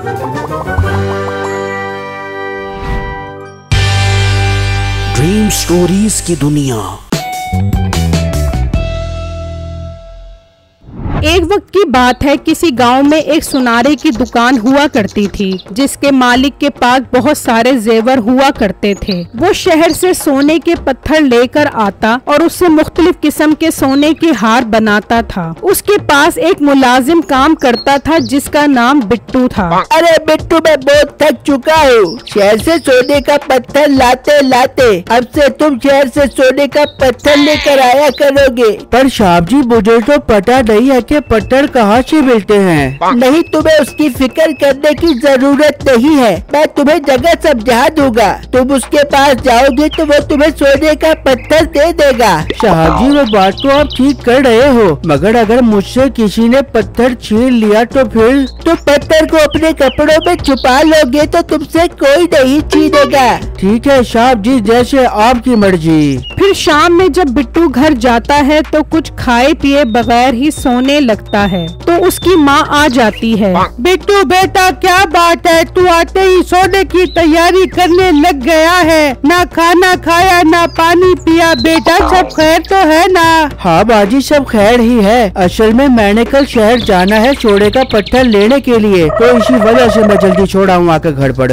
Dream stories की दुनिया। एक वक्त की बात है, किसी गांव में एक सुनारे की दुकान हुआ करती थी, जिसके मालिक के पास बहुत सारे जेवर हुआ करते थे। वो शहर से सोने के पत्थर लेकर आता और उससे मुख्तलिफ किस्म के सोने के हार बनाता था। उसके पास एक मुलाजिम काम करता था जिसका नाम बिट्टू था। अरे बिट्टू, मैं बहुत थक चुका हूँ शहर से सोने का पत्थर लाते लाते। अब से तुम शहर से सोने का पत्थर लेकर आया करोगे। पर साहब जी, मुझे तो पता नहीं है कि पत्थर कहाँ से मिलते हैं। नहीं, तुम्हें उसकी फिक्र करने की जरूरत नहीं है। मैं तुम्हें जगह समझा दूंगा। तुम उसके पास जाओगे तो वो तुम्हें सोने का पत्थर दे देगा। साहब जी, वो बात तो आप ठीक कर रहे हो, मगर अगर मुझसे किसी ने पत्थर छीन लिया तो फिर? तुम पत्थर को अपने कपड़ों में छुपा लोगे तो तुमसे कोई नहीं छीनेगा। ठीक है साहब जी, जैसे आपकी मर्जी। फिर शाम में जब बिट्टू घर जाता है तो कुछ खाए पिए बगैर ही सोने लगता है। तो उसकी माँ आ जाती है। बिट्टू बेटा, क्या बात है, तू आते ही सोने की तैयारी करने लग गया है। ना खाना खाया ना पानी पिया। बेटा, सब खैर तो है ना? हाँ बाजी, सब खैर ही है। असल में मैंने कल शहर जाना है सोने का पत्थर लेने के लिए, तो इसी वजह से मैं जल्दी छोड़ा हूँ आकर घर पर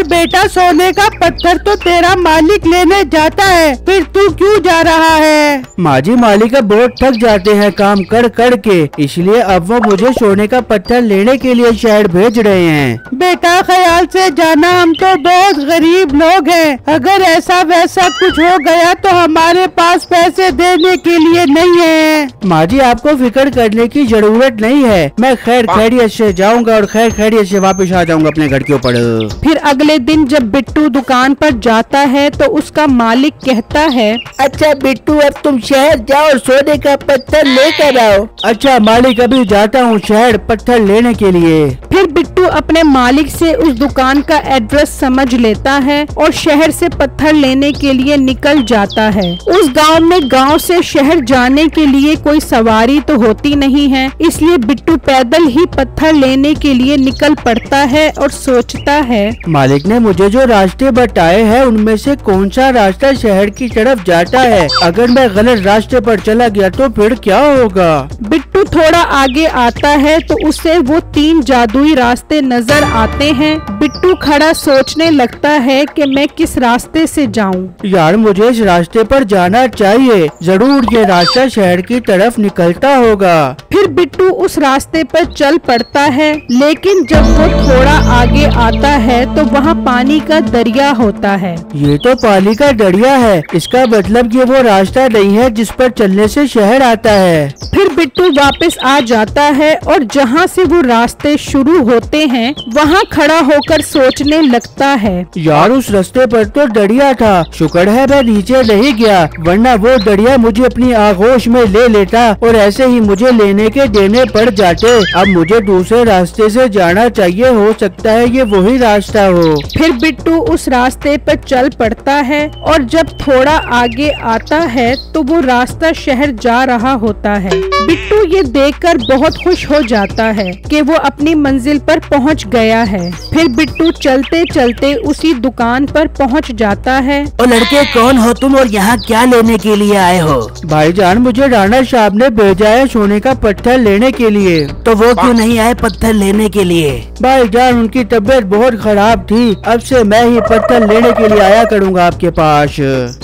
बेटा, सोने का पत्थर तो तेरा मालिक लेने जाता है, फिर तू क्यों जा रहा है? माँ जी, मालिक बहुत थक जाते हैं काम कर कर के, इसलिए अब वो मुझे सोने का पत्थर लेने के लिए शहर भेज रहे हैं। बेटा, ख्याल से जाना, हम तो बहुत गरीब लोग हैं। अगर ऐसा वैसा कुछ हो गया तो हमारे पास पैसे देने के लिए नहीं है। माँ जी, आपको फिक्र करने की जरूरत नहीं है। मैं खैर खैरियत से जाऊंगा और खैर खैरियत से वापस आ जाऊंगा अपने घर के ऊपर। फिर अगले दिन जब बिट्टू दुकान पर जाता है तो उसका मालिक कहता है, अच्छा बिट्टू, अब तुम शहर जाओ और सोने का पत्थर लेकर आओ। अच्छा मालिक, अभी जाता हूँ शहर पत्थर लेने के लिए। फिर बिट्टू अपने मालिक से उस दुकान का एड्रेस समझ लेता है और शहर से पत्थर लेने के लिए निकल जाता है। उस गांव में गांव से शहर जाने के लिए कोई सवारी तो होती नहीं है, इसलिए बिट्टू पैदल ही पत्थर लेने के लिए निकल पड़ता है और सोचता है, मालिक ने मुझे जो रास्ते बताए हैं उनमें से कौन सा रास्ता शहर की तरफ जाता है? अगर मैं गलत रास्ते पर चला गया तो फिर क्या होगा? बिट्टू थोड़ा आगे आता है तो उसे वो 3 जादुई रास्ते नजर आते हैं। बिट्टू खड़ा सोचने लगता है कि मैं किस रास्ते से जाऊं। यार, मुझे इस रास्ते पर जाना चाहिए, जरूर ये रास्ता शहर की तरफ निकलता होगा। फिर बिट्टू उस रास्ते पर चल पड़ता है, लेकिन जब वो थोड़ा आगे आता है तो वहाँ पानी का दरिया होता है। ये तो पानी का दरिया है, इसका मतलब ये वो रास्ता नहीं है जिस पर चलने से शहर आता है। फिर बिट्टू वापस आ जाता है और जहाँ से वो रास्ते शुरू होते हैं वहाँ खड़ा होकर सोचने लगता है, यार उस रास्ते पर तो दरिया था, शुक्र है मैं नीचे नहीं गया, वरना वो दरिया मुझे अपनी आगोश में ले लेता और ऐसे ही मुझे लेने के देने पड़ जाते। अब मुझे दूसरे रास्ते से जाना चाहिए, हो सकता है ये वही रास्ता हो। फिर बिट्टू उस रास्ते पर चल पड़ता है और जब थोड़ा आगे आता है तो वो रास्ता शहर जा रहा होता है। बिट्टू ये देखकर बहुत खुश हो जाता है कि वो अपनी मंजिल पर पहुंच गया है। फिर बिट्टू चलते चलते उसी दुकान पर पहुंच जाता है। और लड़के, कौन हो तुम और यहाँ क्या लेने के लिए आए हो? भाईजान, मुझे राणा साहब ने भेजा है सोने का पत्थर लेने के लिए। तो वो क्यों नहीं आए पत्थर लेने के लिए? भाईजान, उनकी तबीयत बहुत खराब थी, अब से मैं ही पत्थर लेने के लिए आया करूँगा आपके पास।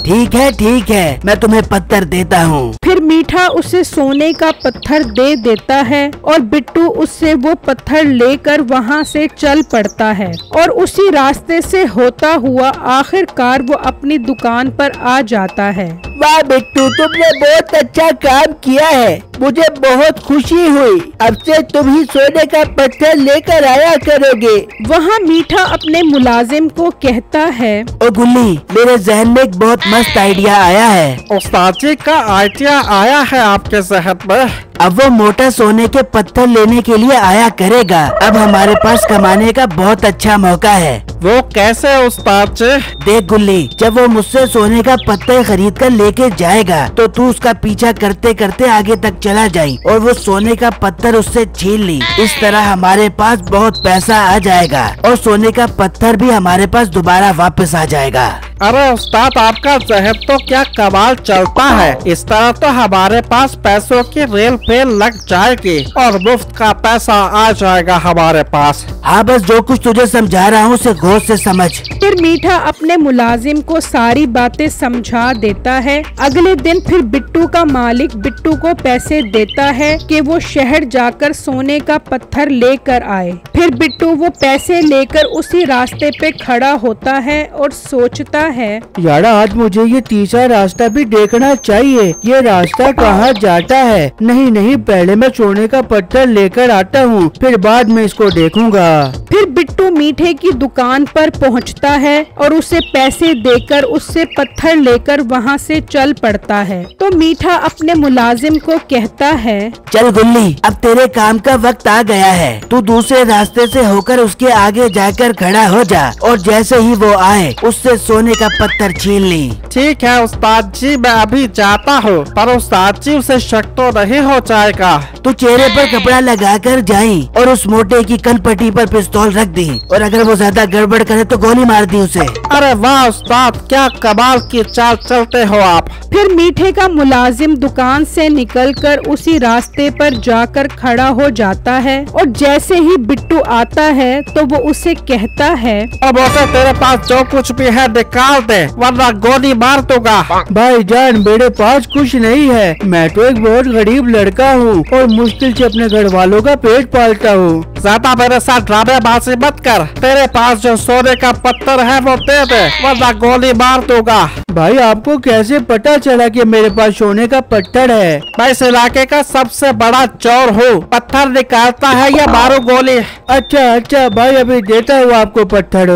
ठीक है, मैं तुम्हें पत्थर देता हूँ। फिर मीठा उसे सोने का पत्थर दे देता है और बिट्टू उससे वो पत्थर लेकर वहाँ से चल पड़ता है और उसी रास्ते से होता हुआ आखिरकार वो अपनी दुकान पर आ जाता है। वाह बिट्टू, तुमने बहुत अच्छा काम किया है, मुझे बहुत खुशी हुई। अब से तुम ही सोने का पत्थर लेकर आया करोगे। वहाँ मीठा अपने मुलाजिम को कहता है, ओ गुल्ली, मेरे जहन में एक बहुत मस्त आइडिया आया है। उस्ताद जी, का आइडिया आया है आपके जहन में? अब वो मोटा सोने के पत्थर लेने के लिए आया करेगा। अब हमारे पास कमाने का बहुत अच्छा मौका है। वो कैसे उस्ताद जी? देख गुल्ली, जब वो मुझसे सोने का पत्थर खरीद कर लेके जाएगा तो तू उसका पीछा करते करते आगे तक चला जाई और वो सोने का पत्थर उससे छीन ली। इस तरह हमारे पास बहुत पैसा आ जाएगा और सोने का पत्थर भी हमारे पास दोबारा वापस आ जाएगा। अरे उस्ताद, आपका जहन तो क्या कमाल चलता है। इस तरह तो हमारे पास पैसों की रेल फेल लग जाएगी और मुफ्त का पैसा आ जाएगा हमारे पास। हाँ, बस जो कुछ तुझे समझा रहा हूँ उसे गौर से समझ। फिर मीठा अपने मुलाजिम को सारी बातें समझा देता है। अगले दिन फिर बिट्टू का मालिक बिट्टू को पैसे देता है कि वो शहर जाकर सोने का पत्थर लेकर आए। फिर बिट्टू वो पैसे लेकर उसी रास्ते पे खड़ा होता है और सोचता है, यार आज मुझे ये तीसरा रास्ता भी देखना चाहिए। ये रास्ता कहाँ जाता है? नहीं, पहले मैं सोने का पत्थर लेकर आता हूँ, फिर बाद में इसको देखूंगा। फिर बिट्टू मीठे की दुकान पर पहुँचता है और उसे पैसे देकर उससे पत्थर लेकर वहाँ से चल पड़ता है। तो मीठा अपने मुलाजिम को कहता है, चल गुल्ली, अब तेरे काम का वक्त आ गया है। तू दूसरे रास्ते से होकर उसके आगे जाकर खड़ा हो जा और जैसे ही वो आए उससे सोने का पत्थर छीन ली। ठीक है उस्ताद जी, मैं अभी जाता हूँ, पर उस्ताद जी उसे शक तो नहीं हो जाएगा? तू चेहरे पर कपड़ा लगाकर जाई और उस मोटे की कनपट्टी पर पिस्तौल रख दी और अगर वो ज्यादा गड़बड़ करे तो गोली मार दी उसे। अरे वाह उस्ताद, क्या कमाल की चाल चलते हो आप। फिर मीठे का मुलाजिम दुकान से निकलकर उसी रास्ते पर जाकर खड़ा हो जाता है और जैसे ही बिट्टू आता है तो वो उसे कहता है, अब तेरे पास जो कुछ भी है निकाल दे वरना गोली मार दूंगा। भाईजान, मेरे पास कुछ नहीं है। मैं तो एक बहुत गरीब लड़का हूँ और मुश्किल से अपने घर वालों का पेट पालता हूँ। ज्यादा मेरे साथ ड्रामेबाजी मत कर। तेरे पास जो सोने का पत्थर है वो दे दे वरना गोली मार दूंगा। भाई, आपको कैसे पता चला कि मेरे पास सोने का पत्थर है? मैं इस इलाके का सबसे बड़ा चोर हूँ। पत्थर निकालता है या मारो गोली? अच्छा भाई, अभी देता हूँ आपको पत्थर।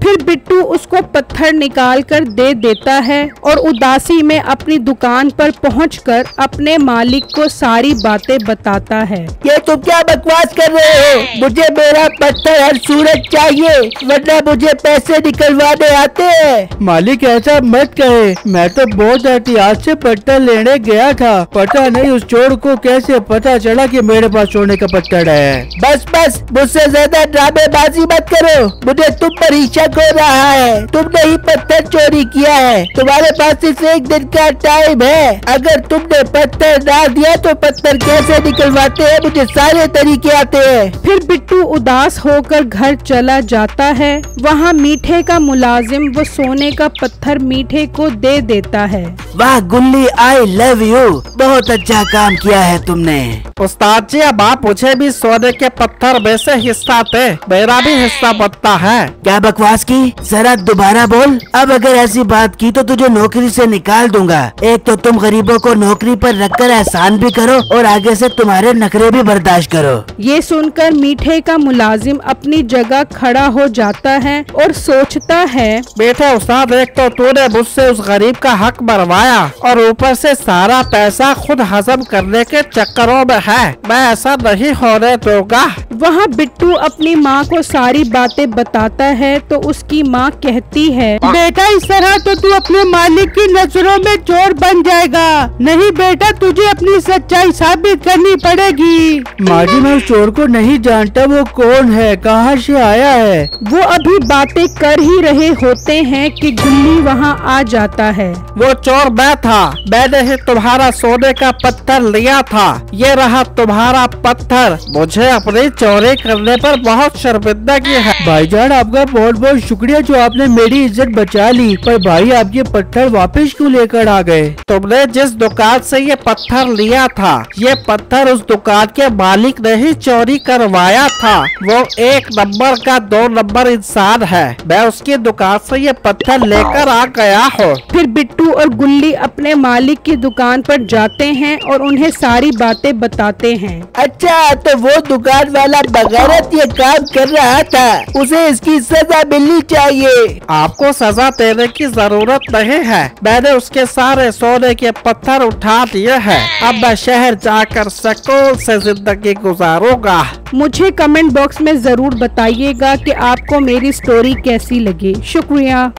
फिर बिट्टू उसको पत्थर निकाल कर दे देता है और उदासी में अपनी दुकान पर पहुंचकर अपने मालिक को सारी बातें बताता है। ये तुम क्या बकवास कर रहे हो? मुझे मेरा पत्थर हर सूरत चाहिए वरना मुझे पैसे निकलवाने आते हैं। मालिक, ऐसा मत कहे। मैं तो बहुत एहतियात से पत्थर लेने गया था। पता नहीं उस चोर को कैसे पता चला कि मेरे पास सोने का पत्थर है। बस मुझसे ज्यादा ड्रामेबाजी मत करो। मुझे तुम पर ही शक हो रहा है। तुमने ही पत्थर चोरी किया है। तुम्हारे पास सिर्फ एक दिन का टाइम है। अगर तुमने पत्थर ना दिया तो पत्थर कैसे निकलवाते हैं मुझे सारे तरीके आते हैं। फिर बिट्टू उदास होकर घर चला जाता है। वहाँ मीठे का मुलाजिम वो सोने का पत्थर मीठे को दे देता है। वाह गुल्ली, आई लव यू। बहुत अच्छा काम किया है तुमने। उस्ताद जी, अब आप मुझे भी सोने के पत्थर में से हिस्सा दे। मेरा भी हिस्सा बनता है। क्या बकवास की? जरा दोबारा बोल। अब अगर ऐसी बात की तो तुझे नौकरी से निकाल दूंगा। एक तो तुम गरीबों को नौकरी पर रखकर एहसान भी करो और आगे से तुम्हारे नखरे भी बर्दाश्त करो। ये सुनकर मीठे का मुलाजिम अपनी जगह खड़ा हो जाता है और सोचता है, मीठे उस्ताद, एक तो तूने मुझसे उस गरीब का हक मरवाया और ऊपर से सारा पैसा खुद हजम करने के चक्करों में है। मैं ऐसा नहीं होने दूंगा। वहाँ बिट्टू अपनी माँ को सारी बातें बताता है तो उसकी माँ कहती है, बेटा इस तरह तो तू अपने मालिक की नजरों में चोर बन जाएगा। नहीं बेटा, तुझे अपनी सच्चाई साबित करनी पड़ेगी। माँ जी, मैं उस चोर को नहीं जानता। वो कौन है, कहाँ से आया है? वो अभी बातें कर ही रहे होते हैं कि गुल्ली वहाँ आ जाता है। वो चोर मैं था। मैंने ही तुम्हारा सोने का पत्थर लिया था। ये रहा तुम्हारा पत्थर। मुझे अपनी चोरी करने पर बहुत शर्मिंदगी है। भाईजान, आपका बहुत बहुत शुक्रिया जो आपने मेरी इज्जत बचा ली। पर भाई, आप ये पत्थर वापस क्यों लेकर आ गए? तुमने जिस दुकान से ये पत्थर लिया था, ये पत्थर उस दुकान के मालिक ने ही चोरी करवाया था। वो 1 नंबर का 2 नंबर इंसान है। मैं उसकी दुकान से ये पत्थर लेकर आ गया हूँ। फिर बिट्टू और गुल्ली अपने मालिक की दुकान पर जाते हैं और उन्हें सारी बातें बताते हैं। अच्छा, तो वो दुकान वाला बगैरत ये काम कर रहा था, उसे इसकी सजा मिलनी चाहिए। आपको सजा देने की जरूरत नहीं है, मैंने उसके सारे सोने के पत्थर उठा दिए हैं। अब मैं शहर जाकर सुकून से जिंदगी गुजारूंगा। मुझे कमेंट बॉक्स में जरूर बताइएगा कि आपको मेरी स्टोरी कैसी लगी। शुक्रिया।